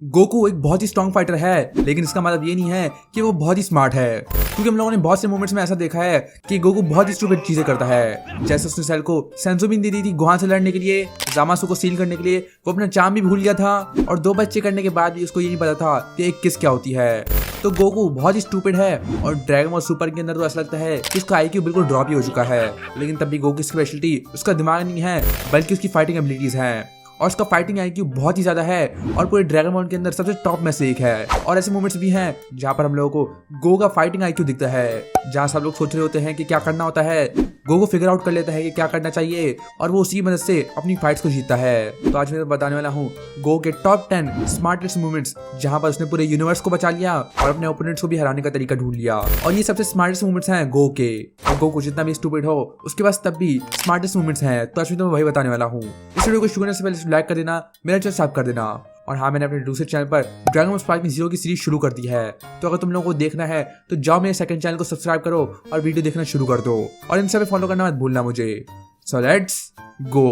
Goku एक बहुत ही strong fighter है, लेकिन इसका मतलब ये नहीं है कि वो बहुत ही स्मार्ट है, क्योंकि हम लोगों ने बहुत से मोमेंट्स में ऐसा देखा है कि गोकू बहुत ही स्टूपिड चीजें करता है। जैसे उसने सेल को सेंसोबिन दे दी थी गोहान से लड़ने के लिए, जामासु को सील करने के लिए, वो अपना चाम भी भूल गया था और 2 बच्चे करने के बाद भी उसको ये नहीं पता था कि एक किस क्या होती है। तो गोकू बहुत ही स्टूपिड है और ड्रैगन बॉल सुपर के अंदर तो ऐसा लगता है कि उसका आईक्यू बिल्कुल ड्रॉप ही हो चुका है, लेकिन तब भी गोकू की स्पेशलिटी उसका दिमाग नहीं है बल्कि उसकी फाइटिंग एबिलिटीज हैं और उसका फाइटिंग आईक्यू बहुत ही ज्यादा है और पूरे ड्रैगन बॉल के अंदर सबसे टॉप में से एक है। और ऐसे मोमेंट्स भी हैं जहां पर हम लोगों को गो का फाइटिंग आईक्यू दिखता है, जहां सब लोग सोच रहे होते हैं कि क्या करना होता है, गो को फिगर आउट कर लेता है कि क्या करना चाहिए और वो उसी मदद से अपनी फाइट्स को जीतता है। तो आज मैं बताने वाला हूँ गो के टॉप 10 स्मार्टेस्ट मूवमेंट्स, जहां पर उसने पूरे यूनिवर्स को बचा लिया और अपने ओपोनेंट्स को भी हराने का तरीका ढूंढ लिया। और ये सबसे स्मार्टेस्ट मूवमेंट्स हैं गो के, और गो को जितना भी स्टूपिड हो उसके पास तब भी स्मार्टेस्ट मूवमेंट्स हैं। तो आज मैं वही बताने वाला हूँ। इस वीडियो को शुरू करने से पहले लाइक कर देना, मेरा चैनल सब्सक्राइब कर देना। और हाँ, मैंने अपने दूसरे चैनल पर ड्रैगन बॉल स्पार्किंग ज़ीरो की सीरीज शुरू कर दी है, तो अगर तुम लोगों को देखना है तो जाओ मेरे सेकंड चैनल को सब्सक्राइब करो और वीडियो देखना शुरू कर दो और इन सब फॉलो करना मत भूलना मुझे। So let's go.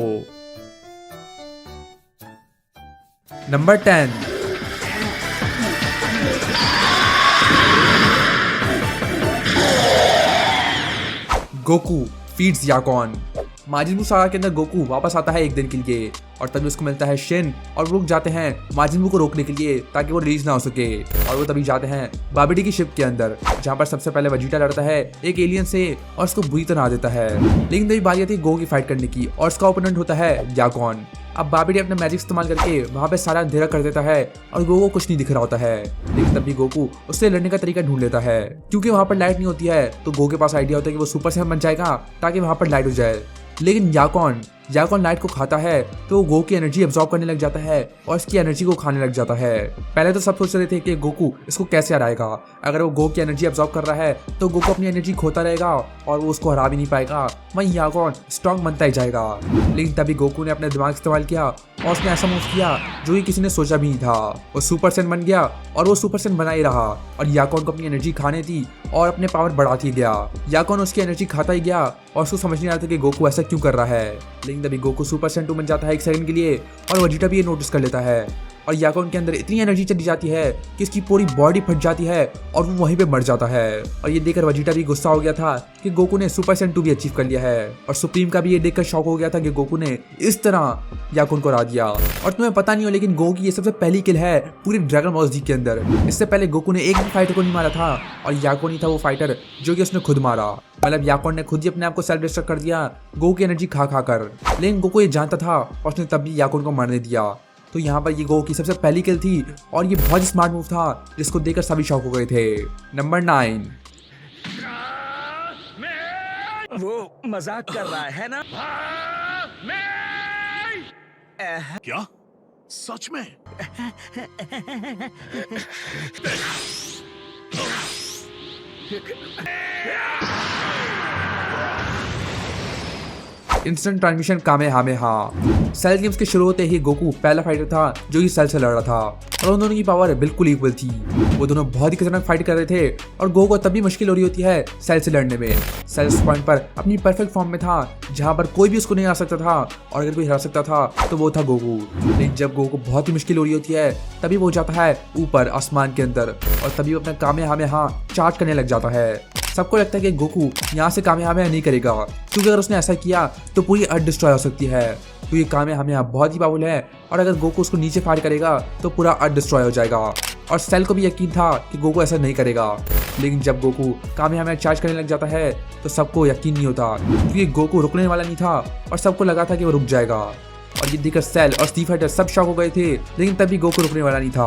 Number 10, Goku feeds Yacon. Majin Buu saga के अंदर गोकू वापस आता है एक दिन के लिए और तभी उसको मिलता है शिन और वो रुक जाते हैं माजिन बू को रोकने के लिए ताकि वो रिलीज ना हो सके। और वो तभी जाते हैं बाबिडी की शिप के अंदर, जहां पर सबसे पहले वजीटा लड़ता है एक एलियन से और उसको बुरी तरह देता है। लेकिन तभी बारी आती है गो की फाइट करने की और उसका ओपोनेंट होता है याकॉन। अब बाबिडी अपना मैजिक इस्तेमाल करके वहां पे सारा अंधेरा कर देता है और गो को कुछ नहीं दिख रहा होता है, लेकिन तभी गोकू उससे लड़ने का तरीका ढूंढ लेता है। क्योंकि वहां पर लाइट नहीं होती है तो गो के पास आइडिया होता है कि वो सुपर सेवन बन जाएगा ताकि वहां पर लाइट हो जाए। लेकिन याकॉन लाइट को खाता है तो वो गो की एनर्जी एब्जॉर्ब करने लग जाता है और इसकी एनर्जी को खाने लग जाता है। पहले तो सब सोच रहे थे कि गोकू इसको कैसे हराएगा, अगर वो गो की एनर्जी एब्जॉर्ब कर रहा है तो गोकू अपनी एनर्जी खोता रहेगा और वो उसको हरा भी नहीं पाएगा, वहीं याकॉन स्ट्रॉन्ग बनता ही जाएगा। लेकिन तभी गोकू ने अपना दिमाग इस्तेमाल किया और उसने ऐसा मूव किया जो कि किसी ने सोचा भी नहीं था। वो सुपर सेन बन गया और वो सुपर सेन बना ही रहा और याकॉन को अपनी एनर्जी खाने दी और अपने पावर बढ़ाती गया। याकॉन उसकी एनर्जी खाता ही गया और उसको समझ नहीं आ रहा था कि गोकू ऐसा क्यों कर रहा है। लेकिन तभी गोकू सुपर सेन 2 बन जाता है एक सेकंड के लिए और वजीटा भी ये नोटिस कर लेता है और याकॉन के अंदर इतनी एनर्जी चली जाती है कि इसकी पूरी बॉडी फट जाती है और वो वहीं पे मर जाता है। और ये देखकर वजीटा भी गुस्सा हो गया था कि गोकू ने सुपर सेन 2 भी अचीव कर लिया है और सुप्रीम का भी ये देखकर शॉक हो गया था कि गोकू ने इस तरह याकॉन को हरा दिया। और तुम्हें पता नहीं हो, लेकिन गो की ये सबसे पहली किल है पूरी ड्रैगन बॉल जी के अंदर। इससे पहले गोकू ने एक भी फाइटर को नहीं मारा था और याकॉन ही था वो फाइटर जो कि उसने खुद मारा। मतलब याकॉन ने खुद ही अपने आप को सेल्फ डिस्ट्रक्ट कर दिया गो की एनर्जी खा कर। लेकिन गोकू ये जानता था और उसने तब भी याकॉन को मारने दिया। तो यहाँ पर ये गो की सबसे पहली किल थी और ये बहुत स्मार्ट मूव था जिसको देखकर सभी शॉक हो गए थे। नंबर 9, वो मजाक कर रहा है ना? क्या सच में? Instant transmission Kamehameha. Cell games के शुरू होते ही गोकू पहला फाइटर था जो कि सेल से लड़ रहा था और उन दोनों की पावर बिल्कुल इक्वल थी। वो दोनों बहुत ही खतरनाक फाइट कर रहे थे और गो को तब भी मुश्किल हो रही होती है सेल से लड़ने में। सेल उस पॉइंट पर अपनी परफेक्ट फॉर्म में था जहां पर कोई भी उसको नहीं हरा सकता था और अगर कोई हरा सकता था तो वो था गोकू। लेकिन जब गो को बहुत ही मुश्किल हो रही होती है तभी वो जाता है ऊपर आसमान के अंदर और तभी वो अपना कामेहामेहा चार्ज करने लग जाता है। सबको लगता है कि गोकू यहाँ से कामेहामेहा नहीं करेगा, क्योंकि अगर उसने ऐसा किया तो पूरी अर्थ डिस्ट्रॉय हो सकती है, क्योंकि कामेहामेहा बहुत ही पावरफुल है और अगर गोकू उसको नीचे फायर करेगा तो पूरा अर्थ डिस्ट्रॉय हो जाएगा। और सेल को भी यकीन था कि गोकू ऐसा नहीं करेगा। लेकिन जब गोकू कामेहामेहा चार्ज करने लग जाता है तो सबको यकीन नहीं होता, क्योंकि गोकू रुकने वाला नहीं था और सबको लगा था कि वो रुक जाएगा। और ये देखकर सेल और स्ट्रीट फाइटर सब शॉक हो गए थे, लेकिन तभी गोकू रुकने वाला नहीं था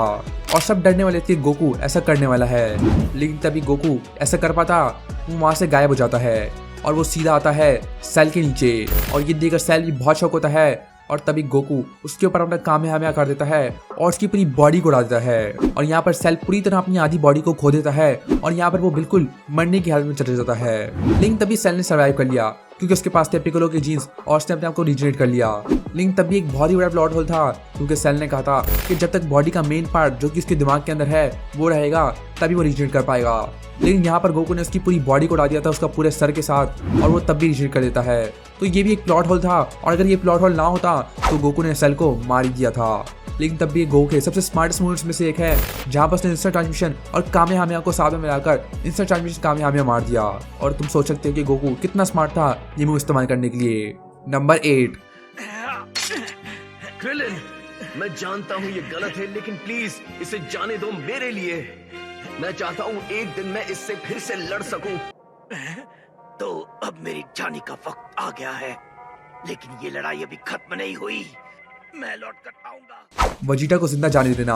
और सब डरने वाले थे गोकू ऐसा करने वाला है। लेकिन तभी गोकू ऐसा कर पाता, वो वहां से गायब हो जाता है और वो सीधा आता है सेल के नीचे। और ये देखकर सेल भी बहुत शौक होता है और तभी गोकू उसके ऊपर अपना कामेहामेहा कर देता है और उसकी पूरी बॉडी को उड़ा देता है। और यहाँ पर सेल पूरी तरह अपनी आधी बॉडी को खो देता है और यहाँ पर वो बिल्कुल मरने की हालत में चले जाता है। लेकिन तभी सेल ने सर्वाइव कर लिया क्योंकि उसके पास थे पिकोलो के जीन्स और उसने अपने आप को रिजनरेट कर लिया। लेकिन तभी एक बहुत ही बड़ा प्लॉट होल था, क्योंकि सेल ने कहा था कि जब तक बॉडी का मेन पार्ट जो कि उसके दिमाग के अंदर है वो रहेगा तभी वो रिजनरेट कर पाएगा। लेकिन यहाँ पर गोकू ने उसकी पूरी बॉडी को उड़ा दिया था उसका पूरे सर के साथ और वो तब भी रिजनरेट कर देता है। तो ये भी एक प्लॉट होल था और अगर ये प्लॉट होल ना होता तो गोकू ने सेल को मार ही दिया था। लेकिन तब भी ये गोकू के सबसे स्मार्टेस्ट मूवमेंट्स में से एक है, जहाँ पर उसने इंस्टेंट ट्रांसमिशन और कामेहामेहा को साथ में मिलाकर इंस्टेंट ट्रांसमिशन कामेहामेहा मार दिया। और तुम सोच सकते हो कि गोकू कितना स्मार्ट था ये मूव इस्तेमाल करने के लिए। नंबर 8। क्रिलिन, मैं जानता हूँ ये गलत है, लेकिन प्लीज इसे जाने दो मेरे लिए। मैं चाहता हूँ एक दिन मैं इससे फिर से लड़ सकूं। तो अब मेरी जाने का वक्त आ गया है, लेकिन ये लड़ाई अभी खत्म नहीं हुई। मैं लौट कर आऊंगा। वजीटा को जिंदा जाने देना।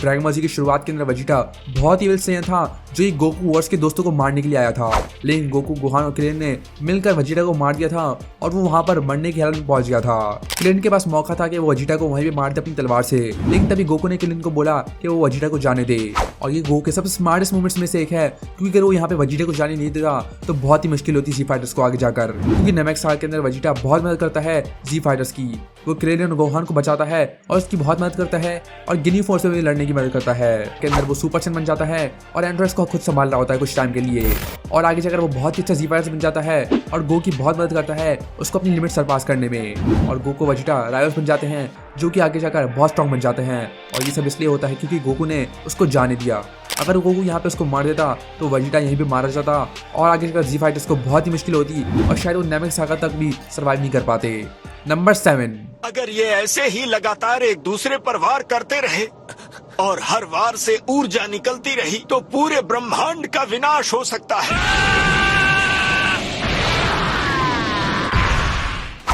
ड्रैगन बॉल जी की शुरुआत के अंदर वजीटा बहुत ही विल सेयन था, जो एक गोकू वर्स के दोस्तों को मारने के लिए आया था, लेकिन गोकू, गोहान और क्रेन ने मिलकर वजीटा को मार दिया था और वो वहां पर मरने की हालत में पहुंच गया था। क्रेन के पास मौका था कि वो वजीटा को वहीं पे मार दे अपनी तलवार से, लेकिन तभी गोकू ने क्रेन को बोला कि वो वजीटा को जाने दे। और ये गोकू के सबसे स्मार्टेस्ट मूवमेंट्स में से एक है, क्योंकि अगर वो यहाँ पे वजीटा को जाने नहीं देगा तो बहुत ही मुश्किल होती जी फाइटर्स को आगे जाकर, क्योंकि नेमेक्स साल के अंदर वजीटा बहुत मदद करता है जी फाइटर्स की। वो क्रेन और गोहान को बचाता है और उसकी बहुत मदद करता है और गिनी फोर्स में भी लड़ने की मदद करता है। के अंदर वो सुपर सेन बन जाता है और एंड्रॉइड्स को खुद संभाल रहा होता है कुछ टाइम के लिए, और आगे जाकर वो बहुत ही अच्छा जी फाइटर बन जाता है और गो की बहुत मदद करता है उसको अपनी लिमिट सरपास करने में। और गो को वजीटा राइवल्स बन जाते हैं, जो कि आगे जाकर बहुत स्ट्रॉन्ग बन जाते हैं। और ये सब इसलिए होता है क्योंकि गोकू ने उसको जाने दिया। अगर गोकू यहाँ पे उसको मार देता तो वजीटा यहीं पे मारा जाता और आगे जाकर जी फाइटर्स को बहुत ही मुश्किल होती और शायद वो नेमेक्स सागा तक भी सर्वाइव नहीं कर पाते। नंबर 7। अगर ये ऐसे ही लगातार एक दूसरे पर वार करते रहे और हर वार से ऊर्जा निकलती रही तो पूरे ब्रह्मांड का विनाश हो सकता है।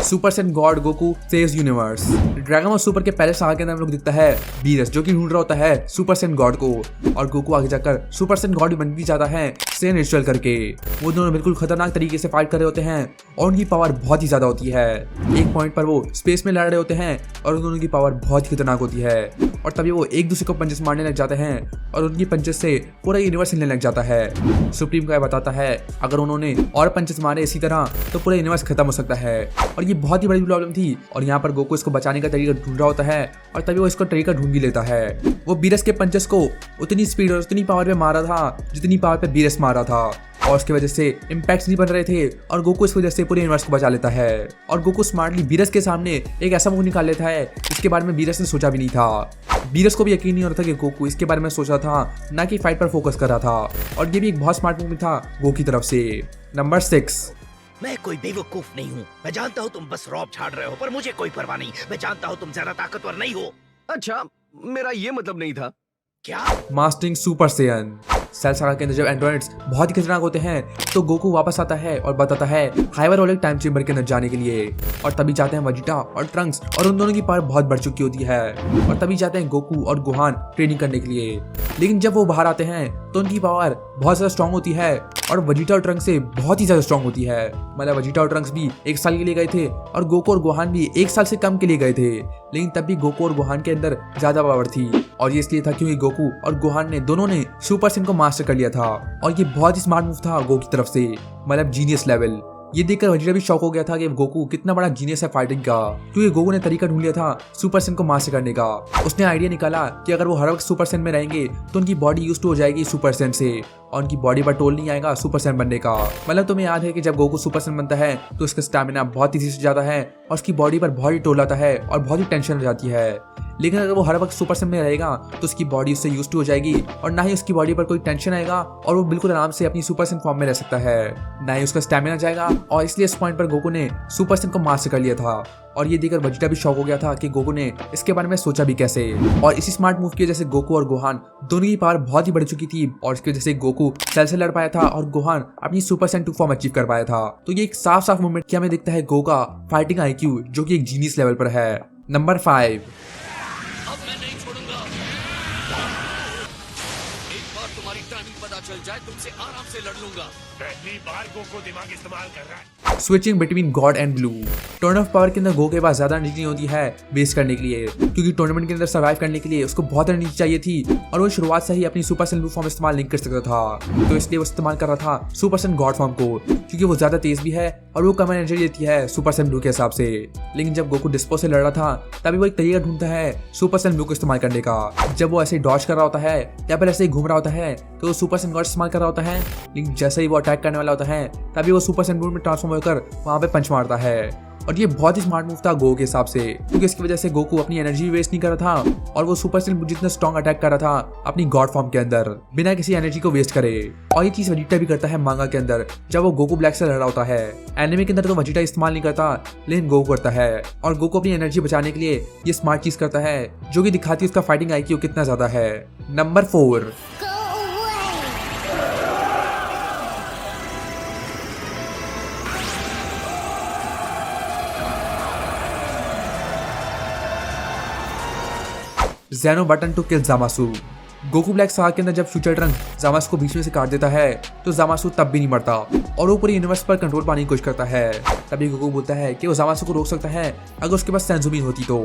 Super Sen God Goku saves universe. Dragon ball super के पहले सागा के अंदर हम लोग दिखता है बीरस, जो कि ढूंढ रहा होता है सुपर सेन गॉड को, और गोकू आगे जाकर सुपर सेन गॉड भी बन भी जाता है सेन रिचुअल करके। वो दोनों बिल्कुल खतरनाक तरीके से फाइट कर रहे होते हैं और उनकी पावर बहुत ही ज्यादा होती है। एक पॉइंट पर वो स्पेस में लड़ रहे होते हैं और उन दोनों की पावर बहुत ही खतरनाक होती है, और तभी वो एक दूसरे को पंचेस मारने लग जाते हैं और उनकी पंचेस से पूरा यूनिवर्स हिलने लग जाता है। सुप्रीम का बताता है अगर उन्होंने और पंचेस मारे इसी तरह तो पूरा यूनिवर्स खत्म हो सकता है, और ये बहुत ही बड़ी प्रॉब्लम थी। और यहाँ पर गोकू इसको बचाने का तरीका ढूंढ रहा होता है और तभी वो इसको तरीका ढूंढ भी लेता है। वो बीरस के पंचेस को उतनी स्पीड और उतनी पावर पे मारा था जितनी पावर पे बीरस मारा था, और उसकी वजह से इम्पैक्ट्स नहीं बन रहे थे और गोकू इस वजह से पूरे यूनिवर्स को बचा लेता है। और गोकू स्मार्टली बीरस के सामने एक ऐसा मूव निकाल लेता है जिसके बारे में बीरस ने सोचा भी नहीं था। बीरस को भी यकीन नहीं हो रहा था कि गोकू इसके बारे में सोचा था, ना कि फाइट पर फोकस कर रहा था, और ये भी एक बहुत स्मार्ट मूव था गोकू की तरफ से। नंबर 6। मैं कोई बेवकूफ नहीं हूँ। मैं जानता हूँ तुम बस रौब झाड़ रहे हो, पर मुझे कोई परवाह नहीं। मैं जानता हूँ तुम ज्यादा ताकतवर नहीं हो। अच्छा, मेरा ये मतलब नहीं था। क्या? Mastering super Saiyan. Cell saga के अंदर जब एंड्रॉइड्स बहुत ही खतरनाक होते हैं तो गोकू वापस आता है और बताता है हाइपरबोलिक टाइम चेंबर के अंदर जाने के लिए, और तभी जाते हैं वजीटा और ट्रंक्स, और उन दोनों की पावर बहुत बढ़ चुकी होती है, और तभी जाते हैं गोकू और गोहान ट्रेनिंग करने के लिए। लेकिन जब वो बाहर आते हैं तो उनकी पावर बहुत ज्यादा स्ट्रॉन्ग होती है और वजीटा और ट्रंक्स से बहुत ही ज्यादा स्ट्रॉन्ग होती है। मतलब वजीटा और ट्रंक्स भी 1 साल के लिए गए थे और गोकू और गोहान भी 1 साल से कम के लिए गए थे, लेकिन तब भी गोकू और गोहान के अंदर ज्यादा पावर थी, और ये इसलिए था क्योंकि गोकू और गोहान ने दोनों ने सुपर सेन को मास्टर कर लिया था, और ये बहुत ही स्मार्ट मूव था गोकू की तरफ से, मतलब जीनियस लेवल। ये देखकर वजीटा भी शॉक हो गया था कि गोकू कितना बड़ा जीनियस है फाइटिंग का, क्योंकि गोकू ने तरीका ढूंढ लिया था सुपर सेन को मास्टर करने का। उसने आइडिया निकाला कि अगर वो हर वक्त सुपर सेन में रहेंगे तो उनकी बॉडी यूज टू हो जाएगी सुपर सेन से, और उनकी बॉडी पर टोल नहीं आएगा सुपर सेन बनने का। मतलब तुम्हें याद है कि जब गोकू सुपर सेन बनता है तो उसका स्टैमिना बहुत तेजी से जाता है और उसकी बॉडी पर बहुत ही टोल आता है और बहुत ही टेंशन हो जाती है। लेकिन अगर वो हर वक्त सुपर सेन में रहेगा तो उसकी बॉडी उससे यूज टू हो जाएगी और ना ही उसकी बॉडी पर कोई टेंशन आएगा और वो बिल्कुल आराम से अपनी सुपर सेन फॉर्म में रह सकता है, ना ही उसका स्टैमिना जाएगा। और इसलिए इस पॉइंट पर गोकू ने सुपर सेन को मास्टर कर लिया था, और ये देखकर वजीटा भी शॉक हो गया था कि गोकू ने इसके बारे में सोचा भी कैसे। और इसी स्मार्ट मूव की वजह से गोकू और गोहान दोनों की पावर बहुत ही बढ़ चुकी थी, और इसकी वजह से गोकू सेल से लड़ पाया था और गोहान अपनी सुपर सेन 2 फॉर्म अचीव कर पाया था। तो ये एक साफ साफ मूवमेंट क्या हमें दिखता है गोकू का फाइटिंग IQ, जो कि एक जीनियस लेवल पर है। नंबर 5। अब मैं नहीं छोड़ूंगा। एक बार तुम्हारी टाइमिंग पता चल जाए तुमसे आराम से लड़ लूंगा। पहली बार को दिमाग इस्तेमाल कर रहा है। Switching between God and blue. Turn off power के अंदर गो के पास ज्यादा एनर्जी नहीं होती है वेस्ट करने के लिए, क्योंकि टूर्नामेंट के अंदर सर्वाइव करने के लिए उसको बहुत एनर्जी चाहिए थी और वो शुरुआत से ही अपनी सुपर सेन ब्लू फॉर्म इस्तेमाल नहीं कर सकता था, तो इसलिए वो इस्तेमाल कर रहा था सुपर सेन गॉड फॉर्म को, क्योंकि वो ज्यादा तेज भी है और वो कम एनर्जी देती है सुपर सेन ब्लू के हिसाब से। लेकिन जब गोकू डिस्पो से लड़ रहा था तभी वो एक तरीका ढूंढता है सुपर सेन ब्लू को इस्तेमाल करने का। जब वो ऐसे डॉज कर रहा होता है या फिर ऐसे ही घूम रहा होता है तो वो सुपर सेन गॉड इस्तेमाल कर रहा होता है, लेकिन जैसे ही वो अटैक करने वाला होता है तभी वो सुपर सेन ब्लू में ट्रांसफॉर्म होकर वहां पे पंच मारता है। और ये बहुत ही स्मार्ट मूव था गोकू के हिसाब से, क्योंकि इसकी वजह से गोकू अपनी एनर्जी वेस्ट नहीं कर रहा था और वो सुपर सेल जितना स्ट्रॉन्ग अटैक कर रहा था अपनी गॉड फॉर्म के अंदर बिना किसी एनर्जी को वेस्ट करे। और ये चीज वेजिटा भी करता है मांगा के अंदर, जब वो गोकू ब्लैक से लड़ रहा होता है। एनिमे के अंदर तो वेजिटा इस्तेमाल नहीं करता, लेकिन गोकू करता है। और गोकू अपनी एनर्जी बचाने के लिए ये स्मार्ट चीज करता है, जो कि दिखाती है उसका फाइटिंग IQ कितना ज्यादा है। Number 4, Zeno button to kill Zamasu. Goku Black saga के अंदर जब फ्यूचर ट्रंक ज़ामासु को बीच में से काट देता है तो ज़ामासु तब भी नहीं मरता और वो पूरे यूनिवर्स पर कंट्रोल पाने की कोशिश करता है। तभी गोकू बोलता है कि वो ज़ामासु को रोक सकता है अगर उसके पास सेंजुमिन होती तो।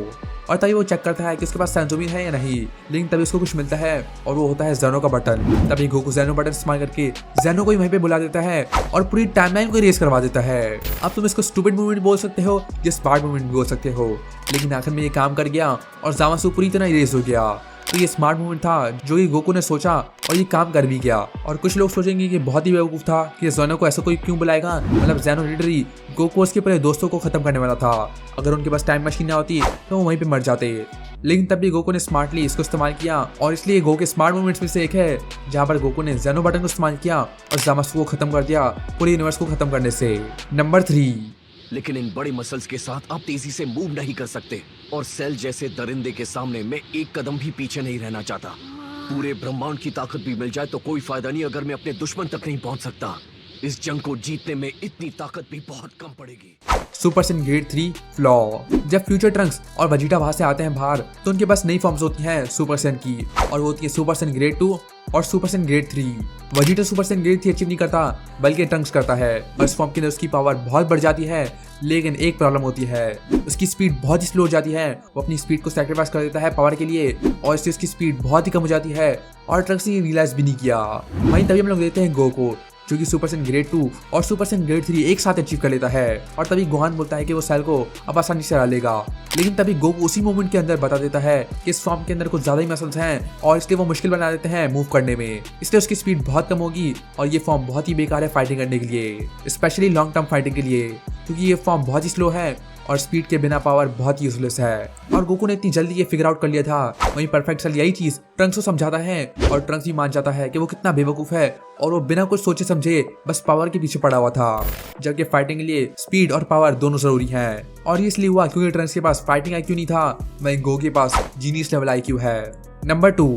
और तभी वो चेक करता है कि उसके पास सेंजुमिन है या नहीं, लेकिन तभी उसको कुछ मिलता है और वो होता है ज़ेनो का बटन। तभी गोकू ज़ेनो बटन इस्तेमाल करके ज़ेनो को वहीं पे बुला देता है और पूरी टाइमलाइन को इरेज करवा देता है। अब तुम इसको स्टूपिड मूवमेंट बोल सकते हो या स्मार्ट मूवमेंट भी बोल सकते हो, लेकिन आखिर में ये काम कर गया और ज़ामासु पूरी तरह इरेज हो गया। तो ये स्मार्ट मूवमेंट था जो कि गोकू ने सोचा और ये काम कर भी गया। और कुछ लोग सोचेंगे कि बहुत ही बेवकूफ था कि ज़ेनो को ऐसा कोई क्यों बुलाएगा, मतलब ज़ेनो लिटरली गोकू उसके पूरे दोस्तों को खत्म करने वाला था। अगर उनके पास टाइम मशीन ना होती तो वो वहीं पे मर जाते, लेकिन तब भी गोकू ने स्मार्टली इसको इस्तेमाल किया और इसलिए गोकू के स्मार्ट मूवमेंट्स में से एक है जहाँ पर गोकू ने ज़ेनो बटन को इस्तेमाल किया और ज़ामासु को खत्म कर दिया पूरे यूनिवर्स को खत्म करने से। नंबर 3, लेकिन इन बड़े मसल्स के साथ आप तेजी से मूव नहीं कर सकते और सेल जैसे दरिंदे के सामने मैं एक कदम भी पीछे नहीं रहना चाहता। पूरे ब्रह्मांड की ताकत भी मिल जाए तो कोई फायदा नहीं अगर मैं अपने दुश्मन तक नहीं पहुंच सकता। इस जंग को जीतने में इतनी ताकत भी बहुत कम पड़ेगी। Super Sen grade 3 flaw. जब फ्यूचर ट्रंक्स और वेजिटा वहां से आते हैं बाहर तो उनके पास नई फॉर्म्स होती हैं सुपर सेन की, और वो होती है सुपर सेन ग्रेड 2 और super Sen grade 3। Vegeta super Sen grade 3 achieve नहीं करता बल्कि ट्रंक्स करता है और इस फॉर्म के अंदर उसकी पावर बहुत बढ़ जाती है, लेकिन एक प्रॉब्लम होती है, उसकी स्पीड बहुत ही स्लो हो जाती है। वो अपनी स्पीड को सैक्रिफाइस कर देता है पावर के लिए और इससे उसकी स्पीड बहुत ही कम हो जाती है और ट्रंक्स ने रियलाइज भी नहीं किया। वहीं तभी हम लोग देखते हैं गोकू जो कि सुपर सेन ग्रेड 2 और सुपर सेन ग्रेड 3 एक साथ अचीव कर लेता है और तभी गोहान बोलता है कि वो सेल को अब आसानी से हरा लेगा, लेकिन तभी गोकू उसी मोमेंट के अंदर बता देता है कि इस फॉर्म के अंदर कुछ ज्यादा ही मसल्स हैं और इसलिए वो मुश्किल बना देते हैं मूव करने में, इसलिए उसकी स्पीड बहुत कम होगी और ये फॉर्म बहुत ही बेकार है फाइटिंग करने के लिए, स्पेशली लॉन्ग टर्म फाइटिंग के लिए, क्योंकि ये फॉर्म बहुत ही स्लो है और स्पीड के बिना पावर बहुत यूजलेस है। और गोकू ने इतनी जल्दी ये फिगर आउट कर लिया था। वहीं परफेक्ट सेल यही चीज ट्रंक्स को समझाता है और ट्रंक्स भी मान जाता है कि वो कितना बेवकूफ है और वो बिना कुछ सोचे समझे बस पावर के पीछे पड़ा हुआ था, जबकि फाइटिंग के लिए स्पीड और पावर दोनों जरूरी हैं। और ये इसलिए हुआ क्योंकि ट्रंक्स के पास फाइटिंग IQ नहीं था, वहीं गोकू के पास जीनियस लेवल IQ है। Number 2,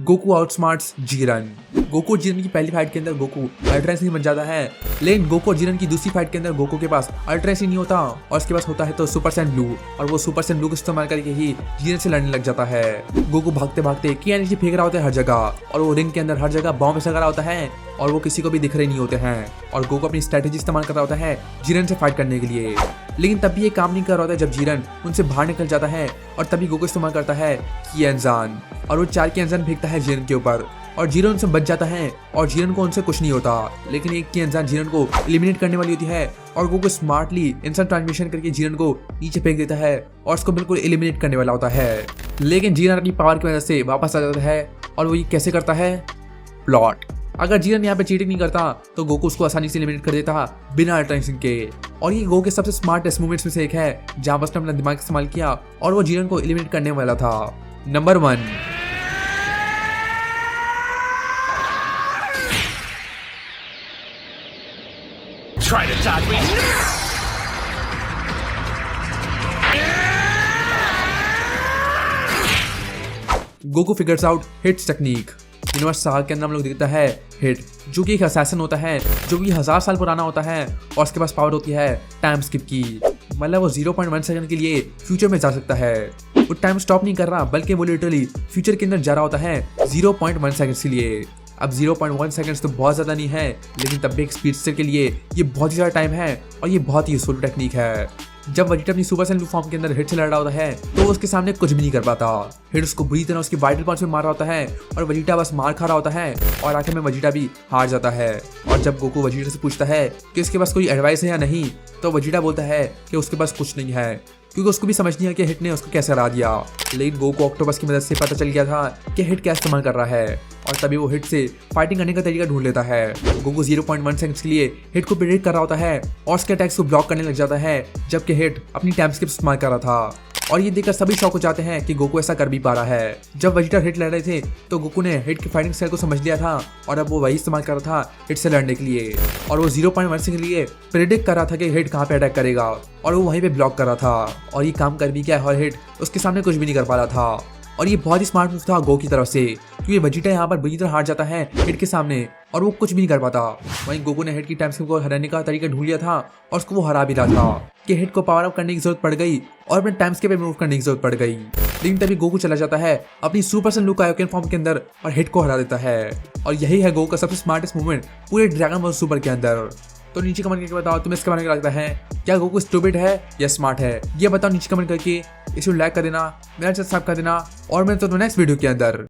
Goku आउटस्मार्ट्स Jiran. गोकू और जीरन की पहली फाइट के अंदर गोकू अल्ट्रा इंस्टिंक्ट बन जाता है, लेकिन गोकू और जीरन की दूसरी फाइट के अंदर गोकू के पास अल्ट्रा इंस्टिंक्ट नहीं होता और उसके पास होता है तो सुपर सेन ब्लू, और वो सुपर सेन ब्लू को इस्तेमाल करके ही जीरन से लड़ने लग जाता है। गोकू भागते भागते की एनर्जी फेंक रहा होता है हर जगह और वो रिंग के अंदर हर जगह बॉम्ब लगा रहा होता है और वो किसी को भी दिख रहे नहीं होते हैं और गोकू अपनी स्ट्रेटेजी इस्तेमाल कर रहा होता है जीरन से फाइट करने के लिए, लेकिन तब भी ये काम नहीं कर रहा होता है जब जीरन उनसे बाहर निकल जाता है और तभी गोकू इस्तेमाल करता है की एंजान और वो 4 की एंजान फेंकता है जीरन के ऊपर और जीरन उनसे बच जाता है और जीरन को उनसे कुछ नहीं होता, लेकिन एक की एंजान जीरन को एलिमिनेट करने वाली होती है और गोकू स्मार्टली इंस्टेंट ट्रांसमिशन करके जीरन को नीचे फेंक देता है और उसको बिल्कुल एलिमिनेट करने वाला होता है, लेकिन जीरन अपनी पावर की वजह से वापस आ जाता है और वो ये कैसे करता है, प्लॉट। अगर जीरन यहाँ पे चीटिंग नहीं करता तो गोकू उसको आसानी से एलिमिनेट कर देता बिना अल्ट्रा इंस्टिंक्ट के, और ये गोकू के सबसे स्मार्टेस्ट मूवमेंट्स में से एक है जहाँ पर उसने अपना दिमाग इस्तेमाल किया और वो जीरन को एलिमिनेट करने वाला था। Number 1, Try to dodge me. Goku figures out hits technique. Universe saga के अंदर हम लोग देखता है हिट, जो कि एक असैसिन होता है जो कि 1000 साल पुराना होता है और उसके पास पावर होती है टाइम स्किप की, मतलब वो 0.1 सेकंड के लिए फ्यूचर में जा सकता है। वो टाइम स्टॉप नहीं कर रहा बल्कि वो लिटरली फ्यूचर के अंदर जा रहा होता है 0.1 सेकंड के लिए। अब 0.1 सेकंड्स तो बहुत ज़्यादा नहीं है, लेकिन तब भी एक स्पीडस्टर के लिए ये बहुत ही ज़्यादा टाइम है और ये बहुत ही यूजफुल टेक्निक है। जब वेजिटा अपनी सुपर सेन ब्लू फॉर्म के अंदर हिट से लड़ रहा होता है तो वो उसके सामने कुछ भी नहीं कर पाता। हिट उसको बुरी तरह उसकी वाइटल पंच में मार रहा होता है और वेजिटा बस मार खा रहा होता है और आखिर में वेजिटा भी हार जाता है। और जब गोकू वेजिटा से पूछता है कि उसके पास कोई एडवाइस है या नहीं, तो वेजिटा बोलता है कि उसके पास कुछ नहीं है, क्योंकि उसको भी समझ नहीं आया कि हिट ने उसको कैसे हरा दिया। लेकिन गोकू ऑक्टोपस की मदद से पता चल गया था कि हिट क्या इस्तेमाल कर रहा है और तभी वो हिट से फाइटिंग करने का तरीका ढूंढ लेता है। गोकू 0.1 सेकंड्स के लिए हिट को प्रेडिक्ट कर रहा होता है और उसके अटैक्स को ब्लॉक करने लग जाता है, जबकि हिट अपनी टाइम स्किप इस्तेमाल कर रहा था। और ये देखकर सभी शॉक हो जाते हैं कि गोकू ऐसा कर भी पा रहा है। जब वेजिटा हिट लड़ रहे थे तो गोकू ने हिट की फाइटिंग स्टाइल को समझ लिया था और अब वो वही इस्तेमाल कर रहा था हिट से लड़ने के लिए। और वो 0.1 सेकंड के लिए प्रेडिक्ट कर रहा था कि हिट कहाँ पे अटैक करेगा और वो वहीं पे ब्लॉक कर रहा था। और ये काम कर भी क्या, और हिट उसके सामने कुछ भी नहीं कर पा रहा था। और ये बहुत ही स्मार्ट मूव था गो की तरफ से, क्योंकि वेजिटा यहाँ पर बुरी तरह हार जाता है हिट के सामने और वो कुछ भी नहीं कर पाता। वहीं गोकू ने हिट की टाइम स्किप को हराने का तरीका ढूंढ लिया था और उसको वो हरा भी रहा था कि हिट को पावर अप करने की जरूरत पड़ गई और अपने टाइम स्किप पे मूव करने की जरूरत पड़ गई। लेकिन तभी गोकू चला जाता है अपनी सुपर सन लूक आयोकेन फॉर्म के अंदर और हिट को हरा देता है। और यही है गोकू का सबसे स्मार्टेस्ट मूवमेंट पूरे ड्रैगन बॉल सुपर के अंदर। तो नीचे कमेंट करके बताओ तुम्हें इसके बारे में क्या लगता है, क्या गोकू स्टूपिड है या स्मार्ट है, ये बताओ नीचे कमेंट करके। इसे लाइक कर देना, मेरा चैनल सब्सक्राइब कर देना और मैं तो नेक्स्ट वीडियो के अंदर।